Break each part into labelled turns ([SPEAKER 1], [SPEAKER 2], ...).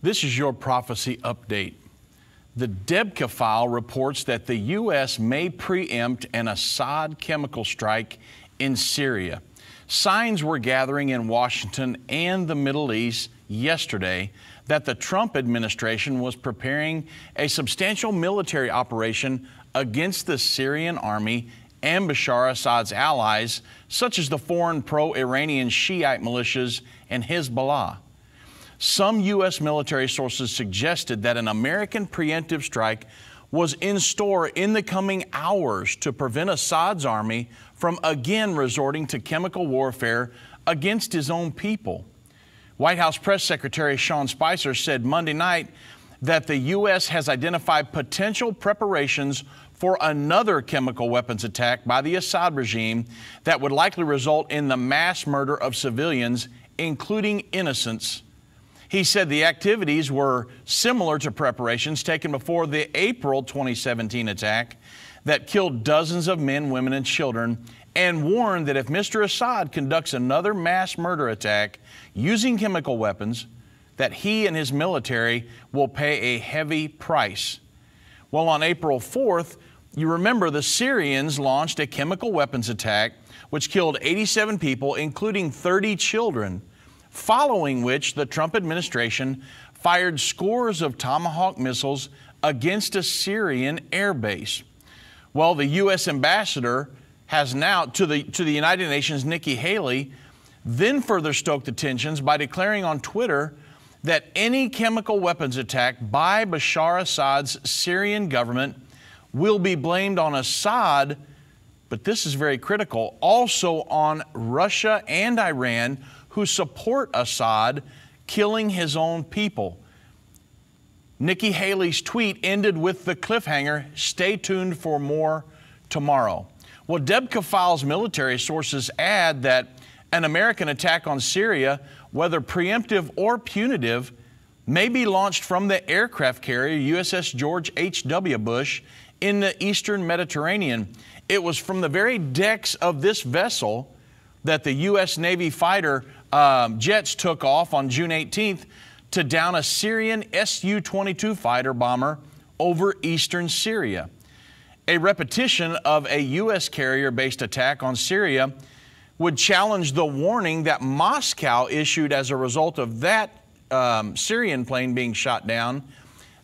[SPEAKER 1] This is your prophecy update. The Debka file reports that the U.S. may preempt an Assad chemical strike in Syria. Signs were gathering in Washington and the Middle East yesterday that the Trump administration was preparing a substantial military operation against the Syrian army and Bashar Assad's allies, such as the foreign pro-Iranian Shiite militias and Hezbollah. Some U.S. military sources suggested that an American preemptive strike was in store in the coming hours to prevent Assad's army from again resorting to chemical warfare against his own people. White House Press Secretary Sean Spicer said Monday night that the U.S. has identified potential preparations for another chemical weapons attack by the Assad regime that would likely result in the mass murder of civilians, including innocents. He said the activities were similar to preparations taken before the April 2017 attack that killed dozens of men, women, and children, and warned that if Mr. Assad conducts another mass murder attack using chemical weapons, that he and his military will pay a heavy price. Well, on April 4th, you remember the Syrians launched a chemical weapons attack which killed 87 people, including 30 children, following which the Trump administration fired scores of Tomahawk missiles against a Syrian air base. Well, the U.S. ambassador has now to the United Nations, Nikki Haley, then further stoked the tensions by declaring on Twitter that any chemical weapons attack by Bashar Assad's Syrian government will be blamed on Assad, but this is very critical, also on Russia and Iran, who support Assad, killing his own people. Nikki Haley's tweet ended with the cliffhanger, "Stay tuned for more tomorrow." Well, Debka file's military sources add that an American attack on Syria, whether preemptive or punitive, may be launched from the aircraft carrier USS George H.W. Bush in the eastern Mediterranean. It was from the very decks of this vessel that the U.S. Navy fighter jets took off on June 18th to down a Syrian Su-22 fighter bomber over eastern Syria. A repetition of a U.S. carrier-based attack on Syria would challenge the warning that Moscow issued as a result of that Syrian plane being shot down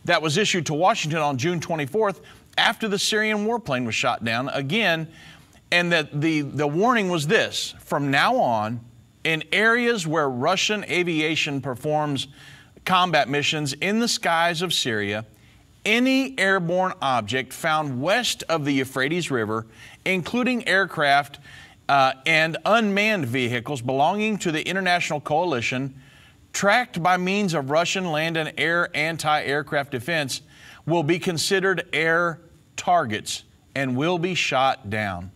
[SPEAKER 1] that was issued to Washington on June 24th after the Syrian warplane was shot down again. And that the warning was this: from now on, in areas where Russian aviation performs combat missions in the skies of Syria, any airborne object found west of the Euphrates River, including aircraft and unmanned vehicles belonging to the international coalition, tracked by means of Russian land and air anti-aircraft defense, will be considered air targets and will be shot down.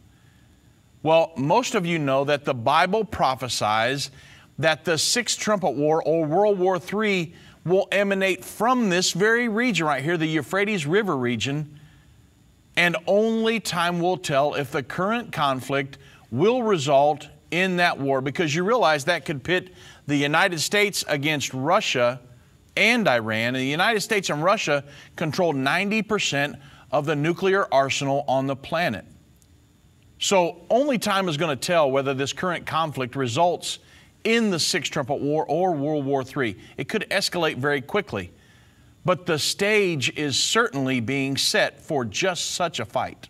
[SPEAKER 1] Well, most of you know that the Bible prophesies that the Sixth Trumpet War, or World War III, will emanate from this very region right here, the Euphrates River region, and only time will tell if the current conflict will result in that war, because you realize that could pit the United States against Russia and Iran. And the United States and Russia control 90% of the nuclear arsenal on the planet. So only time is going to tell whether this current conflict results in the Sixth Trumpet War or World War III. It could escalate very quickly, but the stage is certainly being set for just such a fight.